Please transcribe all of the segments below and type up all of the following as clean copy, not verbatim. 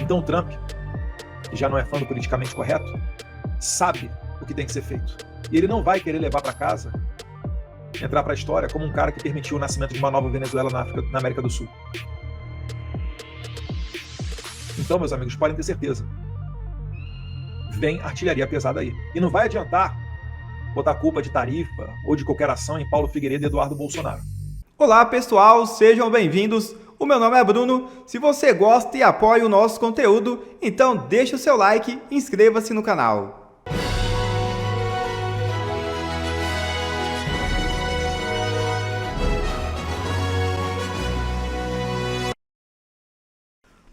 Então o Trump, que já não é fã do politicamente correto, sabe o que tem que ser feito. E ele não vai querer levar para casa, entrar para a história como um cara que permitiu o nascimento de uma nova Venezuela na América do Sul. Então, meus amigos, podem ter certeza. Vem artilharia pesada aí. E não vai adiantar botar a culpa de tarifa ou de qualquer ação em Paulo Figueiredo e Eduardo Bolsonaro. Olá pessoal, sejam bem-vindos. O meu nome é Bruno. Se você gosta e apoia o nosso conteúdo, então deixa o seu like e inscreva-se no canal.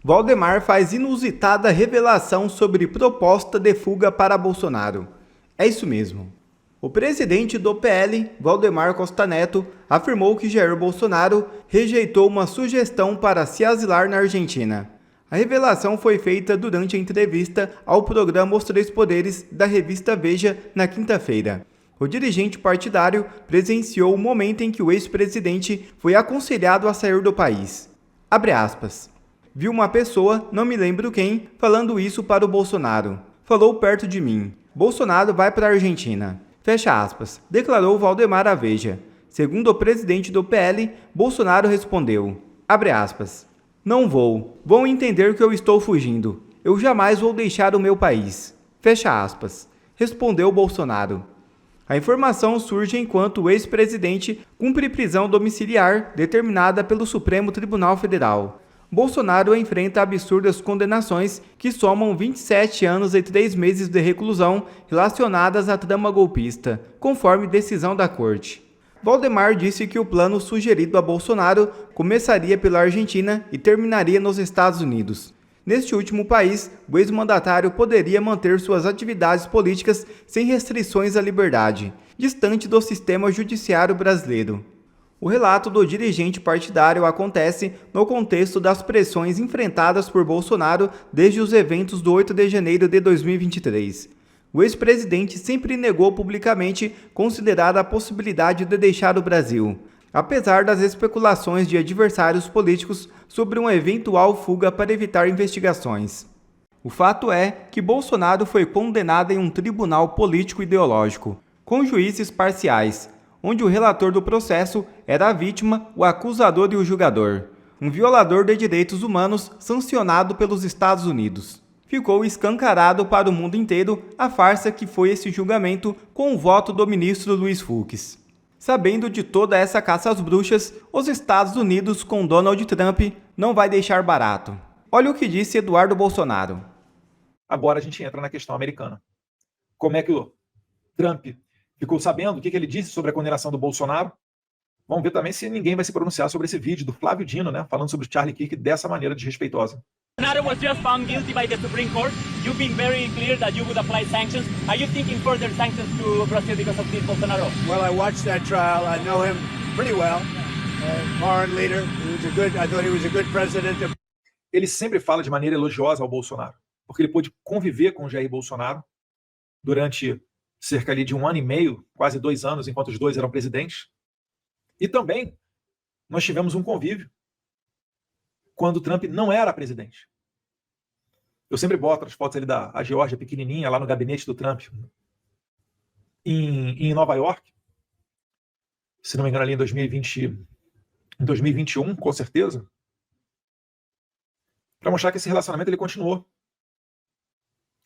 Valdemar faz inusitada revelação sobre proposta de fuga para Bolsonaro. É isso mesmo. O presidente do PL, Valdemar Costa Neto, afirmou que Jair Bolsonaro rejeitou uma sugestão para se asilar na Argentina. A revelação foi feita durante a entrevista ao programa Os Três Poderes da revista Veja na quinta-feira. O dirigente partidário presenciou o momento em que o ex-presidente foi aconselhado a sair do país. Abre aspas. Vi uma pessoa, não me lembro quem, falando isso para o Bolsonaro. Falou perto de mim. Bolsonaro vai para a Argentina. Fecha aspas. Declarou Valdemar à Veja. Segundo o presidente do PL, Bolsonaro respondeu. Abre aspas. Não vou. Vão entender que eu estou fugindo. Eu jamais vou deixar o meu país. Fecha aspas. Respondeu Bolsonaro. A informação surge enquanto o ex-presidente cumpre prisão domiciliar determinada pelo Supremo Tribunal Federal. Bolsonaro enfrenta absurdas condenações que somam 27 anos e 3 meses de reclusão relacionadas à trama golpista, conforme decisão da corte. Valdemar disse que o plano sugerido a Bolsonaro começaria pela Argentina e terminaria nos Estados Unidos. Neste último país, o ex-mandatário poderia manter suas atividades políticas sem restrições à liberdade, distante do sistema judiciário brasileiro. O relato do dirigente partidário acontece no contexto das pressões enfrentadas por Bolsonaro desde os eventos do 8 de janeiro de 2023. O ex-presidente sempre negou publicamente considerar a possibilidade de deixar o Brasil, apesar das especulações de adversários políticos sobre uma eventual fuga para evitar investigações. O fato é que Bolsonaro foi condenado em um tribunal político-ideológico, com juízes parciais, onde o relator do processo era a vítima, o acusador e o julgador, um violador de direitos humanos sancionado pelos Estados Unidos. Ficou escancarado para o mundo inteiro a farsa que foi esse julgamento com o voto do ministro Luiz Fux. Sabendo de toda essa caça às bruxas, os Estados Unidos com Donald Trump não vai deixar barato. Olha o que disse Eduardo Bolsonaro. Agora a gente entra na questão americana. Como é que o Trump ficou sabendo o que ele disse sobre a condenação do Bolsonaro? Vamos ver também se ninguém vai se pronunciar sobre esse vídeo do Flávio Dino, né, falando sobre o Charlie Kirk dessa maneira desrespeitosa. Bolsonaro was just found guilty by the Supreme Court. You've been very clear that you would apply sanctions. Are you thinking further sanctions to Brazil because of this, Bolsonaro? Well, I watched that trial. I know him pretty well. Foreign leader. I thought he was a good president. Ele sempre fala de maneira elogiosa ao Bolsonaro, porque ele pôde conviver com o Jair Bolsonaro durante cerca ali de 1 ano e meio, quase 2 anos, enquanto os dois eram presidentes. E também nós tivemos um convívio quando Trump não era presidente. Eu sempre boto as fotos ali da Geórgia pequenininha, lá no gabinete do Trump, em Nova York, se não me engano ali em 2021, com certeza, para mostrar que esse relacionamento ele continuou.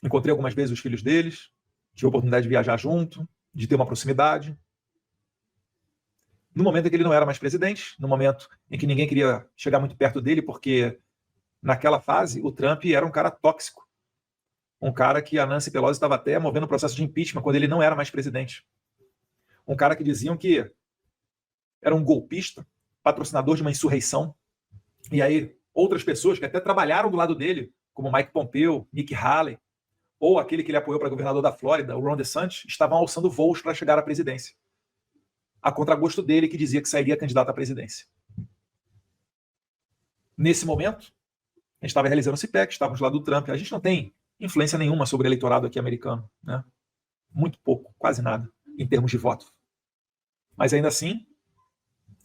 Encontrei algumas vezes os filhos deles, tive a oportunidade de viajar junto, de ter uma proximidade. No momento em que ele não era mais presidente, no momento em que ninguém queria chegar muito perto dele, porque naquela fase o Trump era um cara tóxico. Um cara que a Nancy Pelosi estava até movendo o processo de impeachment quando ele não era mais presidente. Um cara que diziam que era um golpista, patrocinador de uma insurreição. E aí outras pessoas que até trabalharam do lado dele, como Mike Pompeo, Nikki Haley, ou aquele que ele apoiou para governador da Flórida, o Ron DeSantis, estavam alçando voos para chegar à presidência, a contragosto dele, que dizia que sairia candidato à presidência. Nesse momento, a gente estava realizando o CPEC, estávamos lá do Trump. A gente não tem influência nenhuma sobre o eleitorado aqui americano, né? Muito pouco, quase nada, em termos de voto. Mas ainda assim,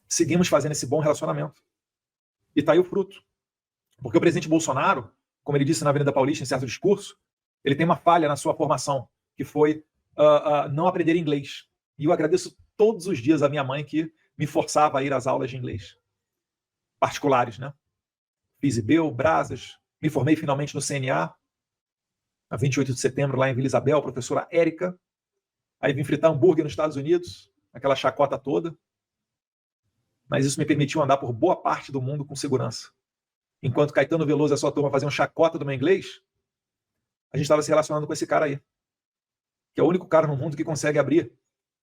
seguimos fazendo esse bom relacionamento. E está aí o fruto. Porque o presidente Bolsonaro como ele disse na Avenida Paulista, em certo discurso, ele tem uma falha na sua formação, que foi não aprender inglês. E eu agradeço todos os dias a minha mãe que me forçava a ir às aulas de inglês particulares, né? Fiz IBEL, Brasas, me formei finalmente no CNA, a 28 de setembro, lá em Vila Isabel, professora Érica. Aí vim fritar hambúrguer nos Estados Unidos, aquela chacota toda. Mas isso me permitiu andar por boa parte do mundo com segurança. Enquanto Caetano Veloso e a sua turma faziam chacota do meu inglês, a gente estava se relacionando com esse cara aí, que é o único cara no mundo que consegue abrir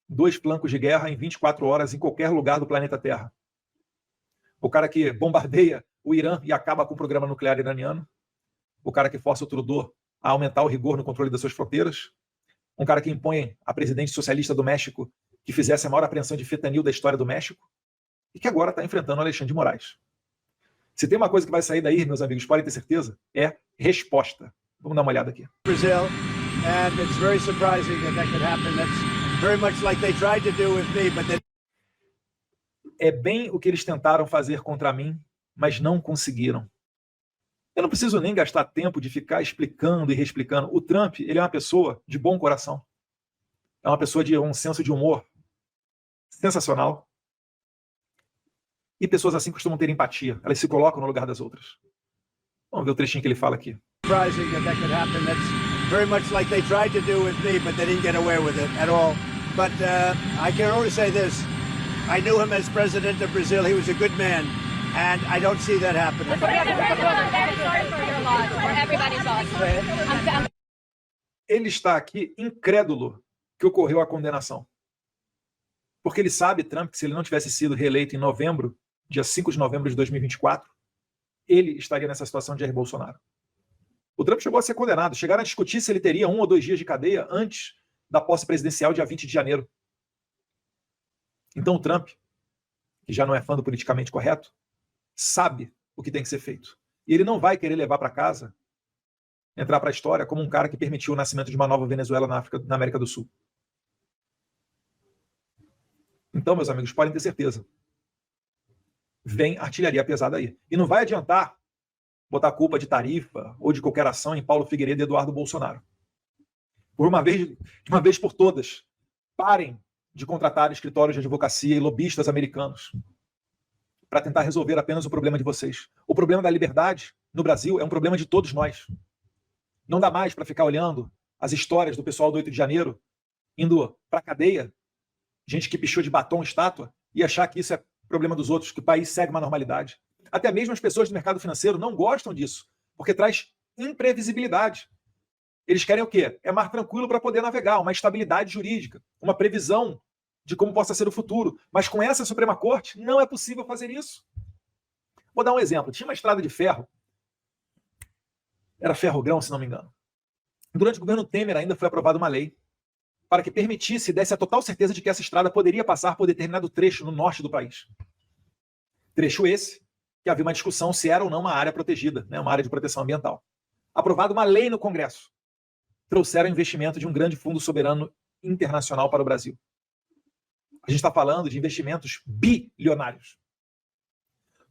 2 flancos de guerra em 24 horas em qualquer lugar do planeta Terra. O cara que bombardeia o Irã e acaba com o programa nuclear iraniano. O cara que força o Trudeau a aumentar o rigor no controle das suas fronteiras. Um cara que impõe a presidente socialista do México que fizesse a maior apreensão de fentanil da história do México e que agora está enfrentando o Alexandre de Moraes. Se tem uma coisa que vai sair daí, meus amigos, podem ter certeza, é resposta. Vamos dar uma olhada aqui. Brazil, and it's very surprising that could happen. That's very much like they tried to do with me, but they... É bem o que eles tentaram fazer contra mim, mas não conseguiram. Eu não preciso nem gastar tempo de ficar explicando e reexplicando. O Trump, ele é uma pessoa de bom coração. É uma pessoa de um senso de humor sensacional. E pessoas assim costumam ter empatia. Elas se colocam no lugar das outras. Vamos ver o trechinho que ele fala aqui. Surprising that could happen. That's very much like they tried to do with me, but they didn't get away with it at all. But I can only say this. I knew him as president of Brazil. He was a good man. And I don't see that happening. Ele está aqui incrédulo que ocorreu a condenação. Porque ele sabe, Trump, que se ele não tivesse sido reeleito em novembro, dia 5 de novembro de 2024, ele estaria nessa situação de Jair Bolsonaro. O Trump chegou a ser condenado. Chegaram a discutir se ele teria 1 ou 2 dias de cadeia antes da posse presidencial, dia 20 de janeiro. Então o Trump, que já não é fã do politicamente correto, sabe o que tem que ser feito. E ele não vai querer levar para casa, entrar para a história como um cara que permitiu o nascimento de uma nova Venezuela na América do Sul. Então, meus amigos, podem ter certeza. Vem artilharia pesada aí. E não vai adiantar botar a culpa de tarifa ou de qualquer ação em Paulo Figueiredo e Eduardo Bolsonaro. De uma vez por todas, parem de contratar escritórios de advocacia e lobistas americanos para tentar resolver apenas o problema de vocês. O problema da liberdade no Brasil é um problema de todos nós. Não dá mais para ficar olhando as histórias do pessoal do 8 de janeiro indo para a cadeia, gente que pichou de batom estátua, e achar que isso é problema dos outros, que o país segue uma normalidade. Até mesmo as pessoas do mercado financeiro não gostam disso, porque traz imprevisibilidade. Eles querem o quê? É mar tranquilo para poder navegar, uma estabilidade jurídica, uma previsão de como possa ser o futuro. Mas com essa Suprema Corte, não é possível fazer isso. Vou dar um exemplo. Tinha uma estrada de ferro, era ferrogrão, se não me engano. Durante o governo Temer ainda foi aprovada uma lei para que permitisse e desse a total certeza de que essa estrada poderia passar por determinado trecho no norte do país. Trecho esse, que havia uma discussão se era ou não uma área protegida, né, uma área de proteção ambiental. Aprovada uma lei no Congresso. Trouxeram investimento de um grande fundo soberano internacional para o Brasil. A gente está falando de investimentos bilionários.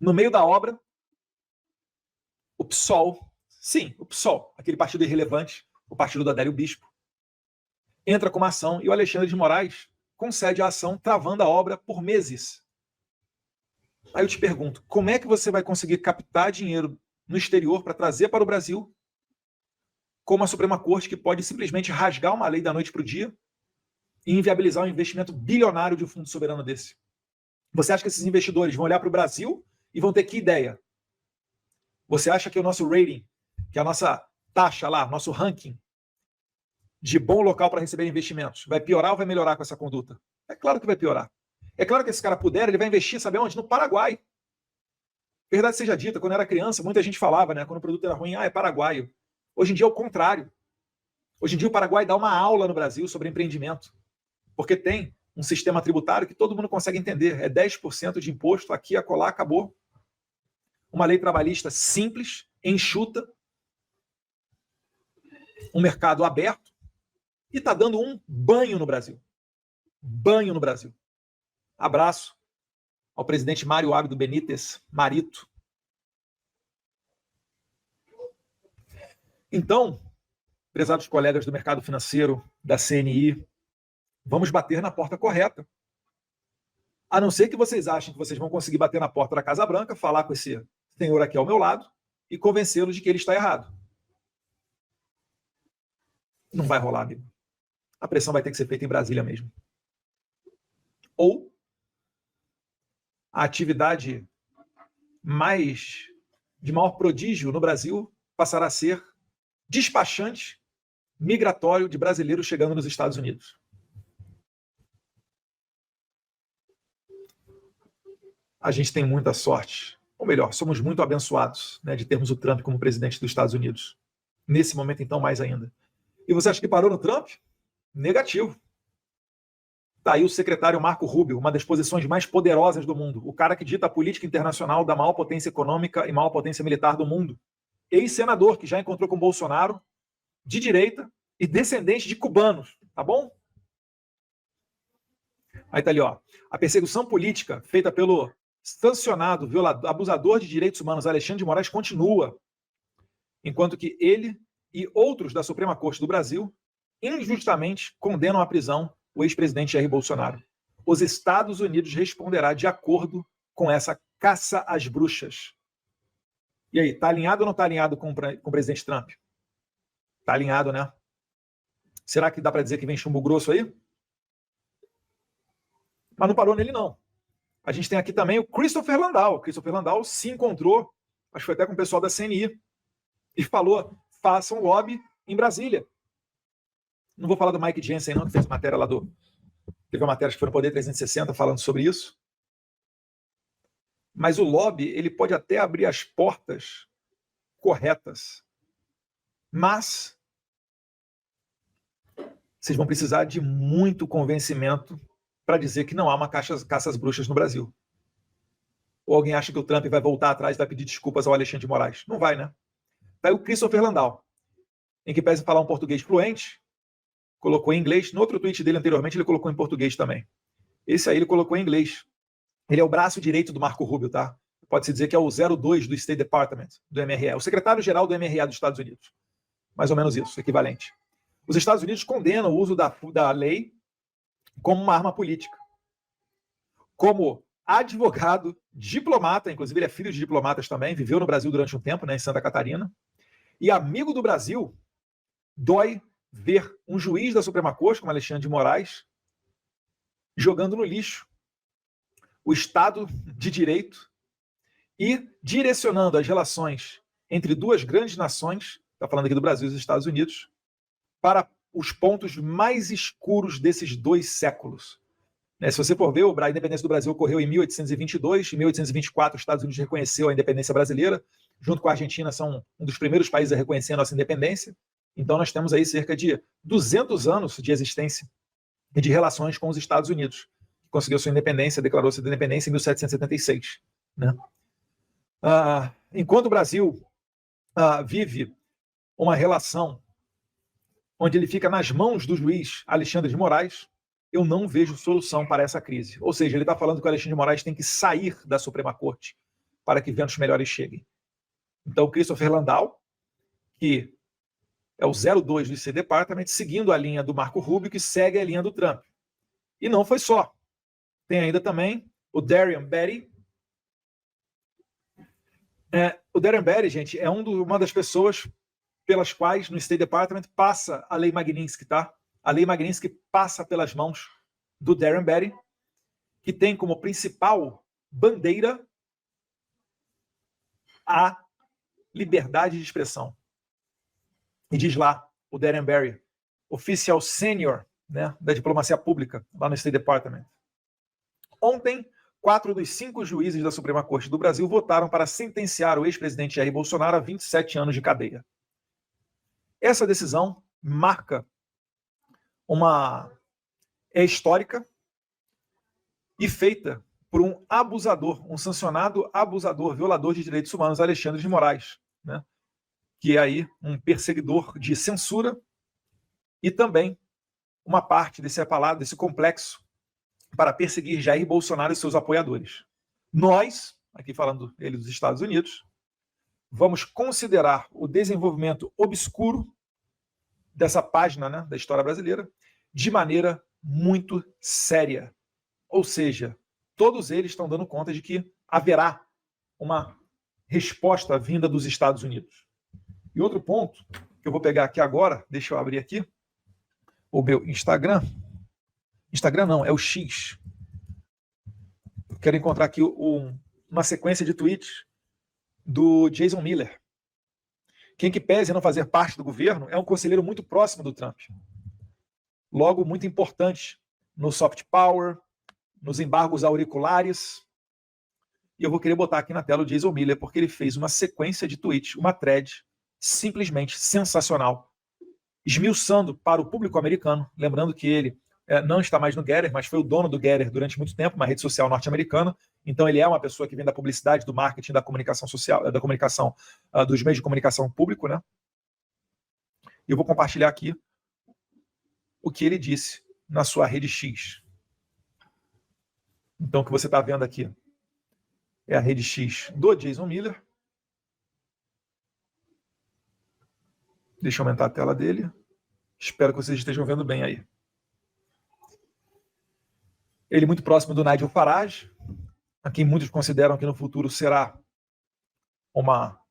No meio da obra, o PSOL, sim, o PSOL, aquele partido irrelevante, o partido do Adélio Bispo, entra com uma ação e o Alexandre de Moraes concede a ação travando a obra por meses. Aí eu te pergunto, como é que você vai conseguir captar dinheiro no exterior para trazer para o Brasil com uma Suprema Corte que pode simplesmente rasgar uma lei da noite para o dia e inviabilizar um investimento bilionário de um fundo soberano desse? Você acha que esses investidores vão olhar para o Brasil e vão ter que ideia? Você acha que o nosso rating, que a nossa taxa lá, nosso ranking de bom local para receber investimentos, vai piorar ou vai melhorar com essa conduta? É claro que vai piorar. É claro que esse cara puder, ele vai investir, sabe onde? No Paraguai. Verdade seja dita, quando eu era criança, muita gente falava, né, quando o produto era ruim, é paraguaio. Hoje em dia é o contrário. Hoje em dia o Paraguai dá uma aula no Brasil sobre empreendimento, porque tem um sistema tributário que todo mundo consegue entender. É 10% de imposto, aqui, acolá, acabou. Uma lei trabalhista simples, enxuta, um mercado aberto, e está dando um banho no Brasil. Banho no Brasil. Abraço ao presidente Mário Abdo Benítez, Marito. Então, prezados colegas do mercado financeiro, da CNI, vamos bater na porta correta. A não ser que vocês achem que vocês vão conseguir bater na porta da Casa Branca, falar com esse senhor aqui ao meu lado e convencê-lo de que ele está errado. Não vai rolar, amigo. A pressão vai ter que ser feita em Brasília mesmo. Ou a atividade de maior prodígio no Brasil passará a ser despachante migratório de brasileiros chegando nos Estados Unidos. A gente tem muita sorte, ou melhor, somos muito abençoados, né, de termos o Trump como presidente dos Estados Unidos. Nesse momento, então, mais ainda. E você acha que parou no Trump? Negativo. Está aí o secretário Marco Rubio, uma das posições mais poderosas do mundo, o cara que dita a política internacional da maior potência econômica e maior potência militar do mundo. Ex-senador que já encontrou com Bolsonaro, de direita e descendente de cubanos, tá bom? Aí tá ali, ó. A perseguição política feita pelo sancionado, violador, abusador de direitos humanos Alexandre de Moraes continua, enquanto que ele e outros da Suprema Corte do Brasil injustamente condenam à prisão o ex-presidente Jair Bolsonaro. Os Estados Unidos responderá de acordo com essa caça às bruxas. E aí, tá alinhado ou não tá alinhado com o presidente Trump? Tá alinhado, né? Será que dá para dizer que vem chumbo grosso aí? Mas não parou nele, não. A gente tem aqui também o Christopher Landau. O Christopher Landau se encontrou, acho que foi até com o pessoal da CNI, e falou, façam lobby em Brasília. Não vou falar do Mike Jensen, não, que fez matéria lá do... Teve uma matéria que foi no Poder 360 falando sobre isso. Mas o lobby, ele pode até abrir as portas corretas. Mas vocês vão precisar de muito convencimento para dizer que não há uma caça às bruxas no Brasil. Ou alguém acha que o Trump vai voltar atrás e vai pedir desculpas ao Alexandre de Moraes? Não vai, né? Tá aí o Christopher Landau, em que pese falar um português fluente, colocou em inglês. No outro tweet dele anteriormente, ele colocou em português também. Esse aí ele colocou em inglês. Ele é o braço direito do Marco Rubio, tá? Pode-se dizer que é o 02 do State Department, do MRE, o secretário-geral do MRE dos Estados Unidos. Mais ou menos isso, equivalente. Os Estados Unidos condenam o uso da lei como uma arma política. Como advogado, diplomata, inclusive ele é filho de diplomatas também, viveu no Brasil durante um tempo, né, em Santa Catarina, e amigo do Brasil, dói ver um juiz da Suprema Corte, como Alexandre de Moraes, jogando no lixo o Estado de Direito e direcionando as relações entre duas grandes nações, está falando aqui do Brasil e dos Estados Unidos, para os pontos mais escuros desses 2 séculos. Se você for ver, a independência do Brasil ocorreu em 1822, em 1824 os Estados Unidos reconheceu a independência brasileira, junto com a Argentina são um dos primeiros países a reconhecer a nossa independência. Então nós temos aí cerca de 200 anos de existência e de relações com os Estados Unidos, que conseguiu sua independência, declarou sua independência em 1776. Né? Enquanto o Brasil vive uma relação onde ele fica nas mãos do juiz Alexandre de Moraes, eu não vejo solução para essa crise. Ou seja, ele está falando que o Alexandre de Moraes tem que sair da Suprema Corte para que ventos melhores cheguem. Então, o Christopher Landau, que é o 02 do State Department, seguindo a linha do Marco Rubio, que segue a linha do Trump. E não foi só. Tem ainda também o Darren Beattie. O Darren Beattie, gente, é uma das pessoas pelas quais no State Department passa a Lei Magnitsky, tá? A Lei Magnitsky passa pelas mãos do Darren Beattie, que tem como principal bandeira a liberdade de expressão. E diz lá o Darren Beattie, oficial sênior, né, da diplomacia pública, lá no State Department. Ontem, 4 dos 5 juízes da Suprema Corte do Brasil votaram para sentenciar o ex-presidente Jair Bolsonaro a 27 anos de cadeia. Essa decisão marca é histórica e feita por um abusador, um sancionado abusador, violador de direitos humanos, Alexandre de Moraes, né? Que é aí um perseguidor de censura e também uma parte desse complexo para perseguir Jair Bolsonaro e seus apoiadores. Nós, aqui falando ele dos Estados Unidos, vamos considerar o desenvolvimento obscuro dessa página, né, da história brasileira de maneira muito séria. Ou seja, todos eles estão dando conta de que haverá uma resposta vinda dos Estados Unidos. E outro ponto que eu vou pegar aqui agora, deixa eu abrir aqui o meu Instagram. Instagram não, é o X. Quero encontrar aqui uma sequência de tweets do Jason Miller. Quem que pese não fazer parte do governo é um conselheiro muito próximo do Trump. Logo, muito importante no soft power, nos embargos auriculares. E eu vou querer botar aqui na tela o Jason Miller, porque ele fez uma sequência de tweets, uma thread simplesmente sensacional, esmiuçando para o público americano, lembrando que ele não está mais no Getter, mas foi o dono do Getter durante muito tempo, uma rede social norte-americana. Então ele é uma pessoa que vem da publicidade, do marketing, da comunicação social, da comunicação, dos meios de comunicação público, né? E eu vou compartilhar aqui o que ele disse na sua rede X. Então o que você está vendo aqui é a rede X do Jason Miller. Deixa eu aumentar a tela dele. Espero que vocês estejam vendo bem aí. Ele muito próximo do Nigel Farage, a quem muitos consideram que no futuro será uma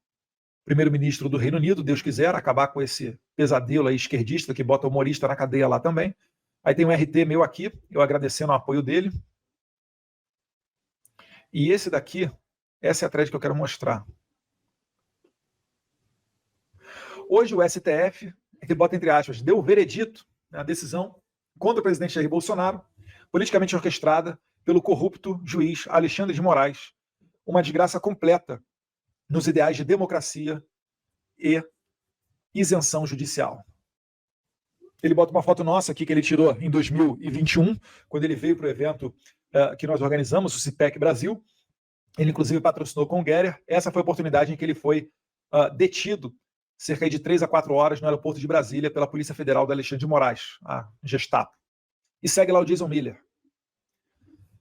primeiro-ministro do Reino Unido, Deus quiser, acabar com esse pesadelo aí esquerdista que bota o humorista na cadeia lá também. Aí tem um RT meu aqui, eu agradecendo o apoio dele. E esse daqui, essa é a thread que eu quero mostrar. Hoje o STF, que bota entre aspas, deu o veredito, né, a decisão contra o presidente Jair Bolsonaro, politicamente orquestrada pelo corrupto juiz Alexandre de Moraes, uma desgraça completa nos ideais de democracia e isenção judicial. Ele bota uma foto nossa aqui que ele tirou em 2021, quando ele veio para o evento que nós organizamos, o CIPEC Brasil. Ele, inclusive, patrocinou com o Getter. Essa foi a oportunidade em que ele foi detido cerca de 3 a 4 horas no aeroporto de Brasília pela Polícia Federal da Alexandre de Moraes, a Gestapo. E segue lá o Jason Miller.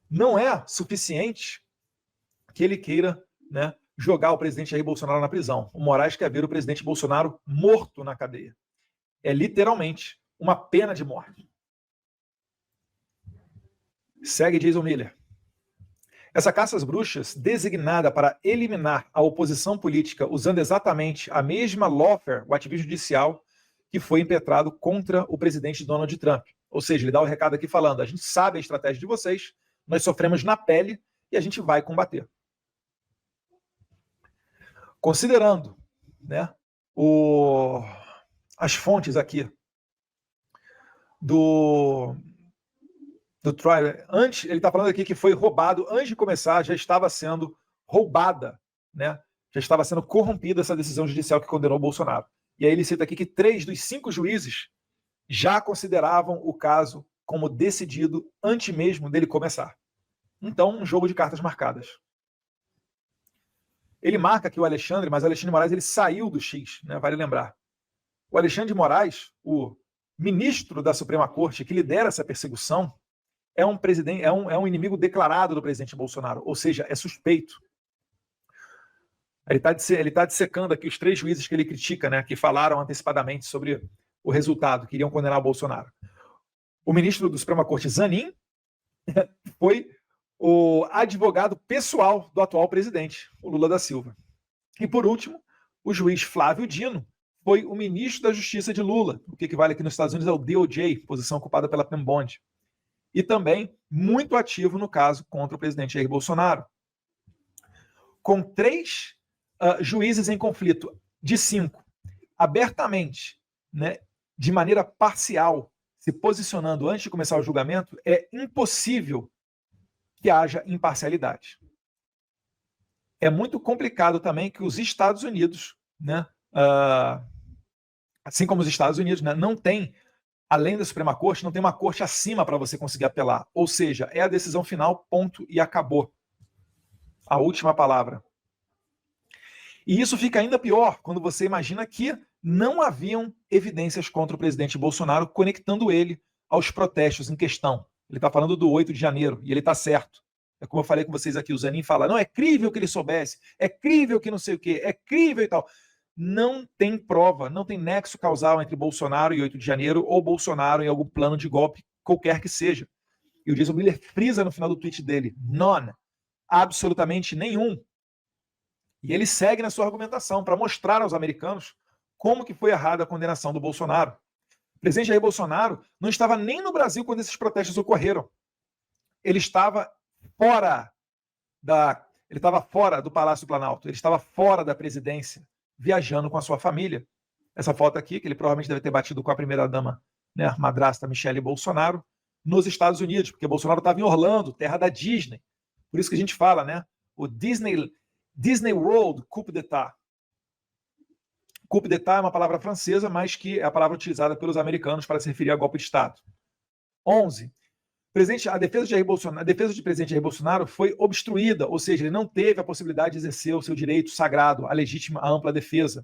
Não é suficiente que ele queira, né, jogar o presidente Jair Bolsonaro na prisão. O Moraes quer ver o presidente Bolsonaro morto na cadeia. É literalmente uma pena de morte. Segue Jason Miller. Essa caça às bruxas, designada para eliminar a oposição política usando exatamente a mesma lawfare, o ativismo judicial, que foi impetrado contra o presidente Donald Trump. Ou seja, ele dá o recado aqui falando, a gente sabe a estratégia de vocês, nós sofremos na pele e a gente vai combater. Considerando, né, as fontes aqui do trial, antes, ele está falando aqui que foi roubado, antes de começar, já estava sendo roubada, né? Já estava sendo corrompida essa decisão judicial que condenou o Bolsonaro. E aí ele cita aqui que 3 dos 5 juízes já consideravam o caso como decidido antes mesmo dele começar. Então, um jogo de cartas marcadas. Ele marca aqui o Alexandre, mas o Alexandre de Moraes ele saiu do X, né? Vale lembrar. O Alexandre de Moraes, o ministro da Suprema Corte que lidera essa perseguição, é um inimigo declarado do presidente Bolsonaro, ou seja, é suspeito. Ele está dissecando aqui os 3 juízes que ele critica, né, que falaram antecipadamente sobre o resultado, que iriam condenar o Bolsonaro. O ministro do Suprema Corte, Zanin, foi o advogado pessoal do atual presidente, o Lula da Silva. E, por último, o juiz Flávio Dino foi o ministro da Justiça de Lula, o que equivale aqui nos Estados Unidos ao DOJ, posição ocupada pela Pam Bondi. E também muito ativo no caso contra o presidente Jair Bolsonaro. Com 3 juízes em conflito, de 5, abertamente, né, de maneira parcial, se posicionando antes de começar o julgamento, é impossível que haja imparcialidade. É muito complicado também que os Estados Unidos, né, assim como os Estados Unidos, né, não tem, além da Suprema Corte, não tem uma corte acima para você conseguir apelar. Ou seja, é a decisão final, ponto, e acabou. A última palavra. E isso fica ainda pior quando você imagina que não haviam evidências contra o presidente Bolsonaro conectando ele aos protestos em questão. Ele está falando do 8 de janeiro, e ele está certo. É como eu falei com vocês aqui, o Zanin fala, não, é crível que ele soubesse, é crível que não sei o quê, é crível e tal. Não tem prova, não tem nexo causal entre Bolsonaro e 8 de janeiro ou Bolsonaro em algum plano de golpe, qualquer que seja. E o Jason Miller frisa no final do tweet dele, none, absolutamente nenhum. E ele segue na sua argumentação para mostrar aos americanos como que foi errada a condenação do Bolsonaro. O presidente Jair Bolsonaro não estava nem no Brasil quando esses protestos ocorreram. Ele estava fora do Palácio do Planalto, ele estava fora da presidência, viajando com a sua família. Essa foto aqui, que ele provavelmente deve ter batido com a primeira-dama, né, madrasta Michele Bolsonaro, nos Estados Unidos, porque Bolsonaro estava em Orlando, terra da Disney. Por isso que a gente fala, né, o Disney World Coup d'État. Coup d'État é uma palavra francesa, mas que é a palavra utilizada pelos americanos para se referir a golpe de Estado. 11. A defesa de presidente Jair Bolsonaro foi obstruída, ou seja, ele não teve a possibilidade de exercer o seu direito sagrado, a legítima, a ampla defesa.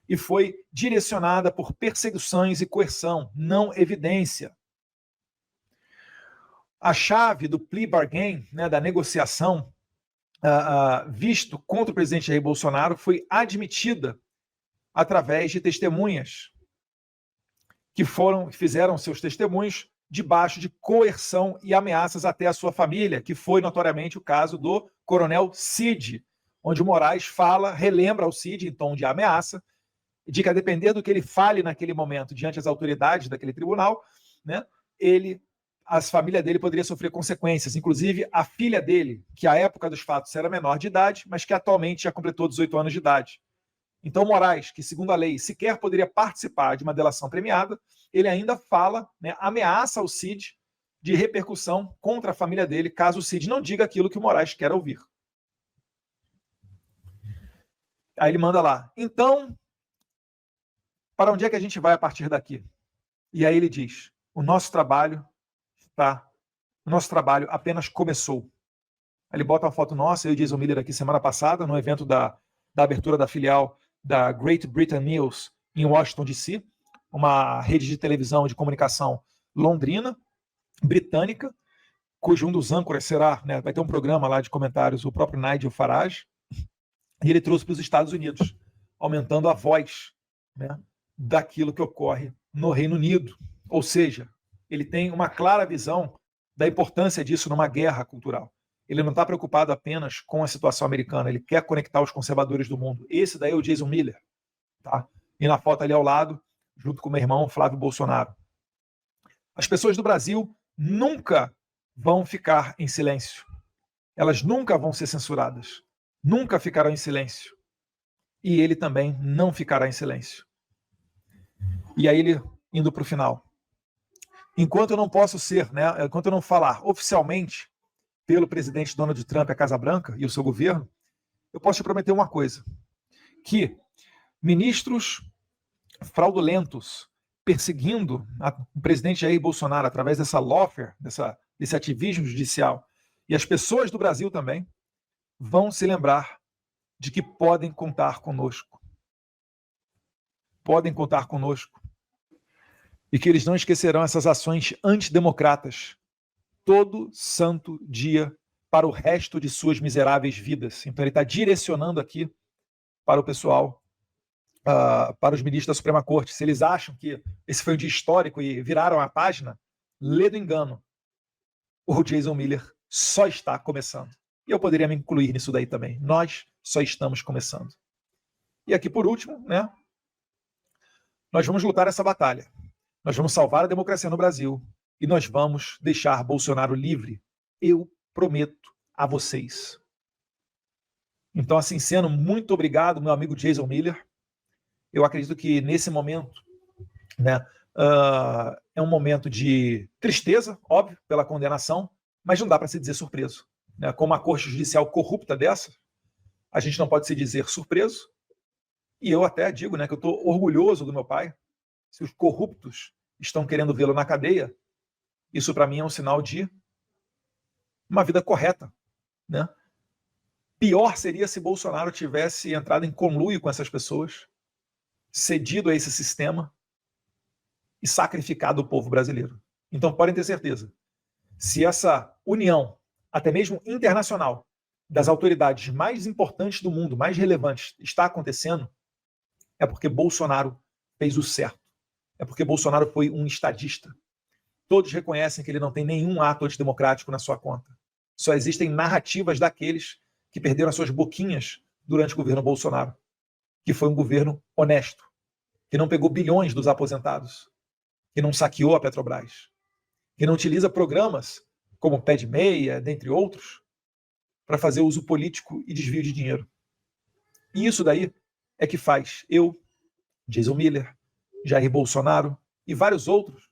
E foi direcionada por perseguições e coerção, não evidência. A chave do plea bargain, né, da negociação, visto contra o presidente Jair Bolsonaro, foi admitida através de testemunhas que fizeram seus testemunhos debaixo de coerção e ameaças até a sua família, que foi notoriamente o caso do coronel Cid, onde o Moraes relembra ao Cid, em tom de ameaça, de que a depender do que ele fale naquele momento diante das autoridades daquele tribunal, né, a família dele poderia sofrer consequências, inclusive a filha dele, que à época dos fatos era menor de idade, mas que atualmente já completou 18 anos de idade. Então Moraes, que segundo a lei sequer poderia participar de uma delação premiada, ele ainda né, ameaça o Cid de repercussão contra a família dele, caso o Cid não diga aquilo que o Moraes quer ouvir. Aí ele manda lá, então, para onde é que a gente vai a partir daqui? E aí ele diz, o nosso trabalho apenas começou. Aí ele bota uma foto nossa, eu e Jason Miller aqui semana passada, no evento da abertura da filial da Great Britain News em Washington, D.C., uma rede de televisão de comunicação londrina, britânica, cujo um dos âncoras será, né, vai ter um programa lá de comentários, o próprio Nigel Farage, e ele trouxe para os Estados Unidos, aumentando a voz, né, daquilo que ocorre no Reino Unido. Ou seja, ele tem uma clara visão da importância disso numa guerra cultural. Ele não está preocupado apenas com a situação americana, ele quer conectar os conservadores do mundo. Esse daí é o Jason Miller. Tá? E na foto ali ao lado, junto com o meu irmão Flávio Bolsonaro. As pessoas do Brasil nunca vão ficar em silêncio. Elas nunca vão ser censuradas. Nunca ficarão em silêncio. E ele também não ficará em silêncio. E aí ele, indo para o final. Enquanto eu não posso ser, né, enquanto eu não falar oficialmente pelo presidente Donald Trump, a Casa Branca e o seu governo, eu posso te prometer uma coisa, que ministros fraudulentos perseguindo o presidente Jair Bolsonaro através dessa lawfare, desse ativismo judicial, e as pessoas do Brasil também, vão se lembrar de que podem contar conosco. Podem contar conosco. E que eles não esquecerão essas ações antidemocratas todo santo dia para o resto de suas miseráveis vidas. Então ele está direcionando aqui para o pessoal, para os ministros da Suprema Corte. Se eles acham que esse foi um dia histórico e viraram a página, lê do engano. O Jason Miller só está começando. E eu poderia me incluir nisso daí também. Nós só estamos começando. E aqui, por último, né, nós vamos lutar essa batalha. Nós vamos salvar a democracia no Brasil e nós vamos deixar Bolsonaro livre. Eu prometo a vocês. Então, assim sendo, muito obrigado, meu amigo Jason Miller. Eu acredito que nesse momento, né, é um momento de tristeza, óbvio, pela condenação, mas não dá para se dizer surpreso. Né? Com uma corte judicial corrupta dessa, a gente não pode se dizer surpreso. E eu até digo, né, que eu estou orgulhoso do meu pai. Se os corruptos estão querendo vê-lo na cadeia, isso para mim é um sinal de uma vida correta. Né? Pior seria se Bolsonaro tivesse entrado em conluio com essas pessoas, cedido a esse sistema e sacrificado o povo brasileiro. Então podem ter certeza, se essa união até mesmo internacional, das autoridades mais importantes do mundo, mais relevantes, está acontecendo, é porque Bolsonaro fez o certo. É porque Bolsonaro foi um estadista. Todos reconhecem que ele não tem nenhum ato antidemocrático na sua conta. Só existem narrativas daqueles que perderam as suas boquinhas durante o governo Bolsonaro, que foi um governo honesto, que não pegou bilhões dos aposentados, que não saqueou a Petrobras, que não utiliza programas como Pé de Meia, dentre outros, para fazer uso político e desvio de dinheiro. E isso daí é que faz eu, Jason Miller, Jair Bolsonaro e vários outros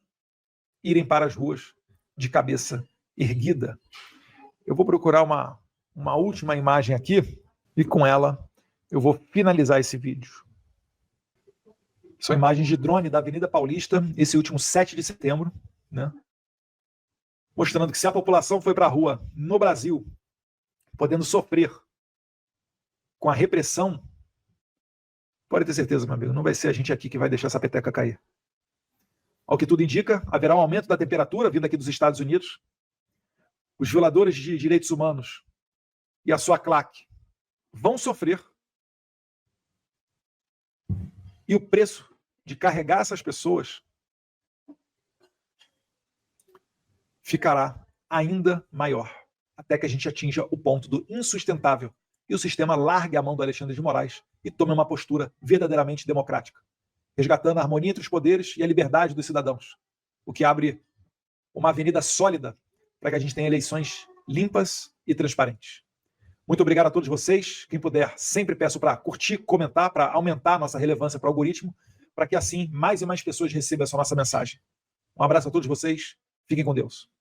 irem para as ruas de cabeça erguida. Eu vou procurar uma última imagem aqui e com ela eu vou finalizar esse vídeo. São imagens de drone da Avenida Paulista, esse último 7 de setembro, né? Mostrando que se a população foi para a rua no Brasil, podendo sofrer com a repressão, pode ter certeza, meu amigo, não vai ser a gente aqui que vai deixar essa peteca cair. Ao que tudo indica, haverá um aumento da temperatura vindo aqui dos Estados Unidos. Os violadores de direitos humanos e a sua claque vão sofrer. E o preço de carregar essas pessoas ficará ainda maior, até que a gente atinja o ponto do insustentável e o sistema largue a mão do Alexandre de Moraes e tome uma postura verdadeiramente democrática, resgatando a harmonia entre os poderes e a liberdade dos cidadãos, o que abre uma avenida sólida para que a gente tenha eleições limpas e transparentes. Muito obrigado a todos vocês. Quem puder, sempre peço para curtir, comentar, para aumentar a nossa relevância para o algoritmo, para que assim mais e mais pessoas recebam essa nossa mensagem. Um abraço a todos vocês. Fiquem com Deus.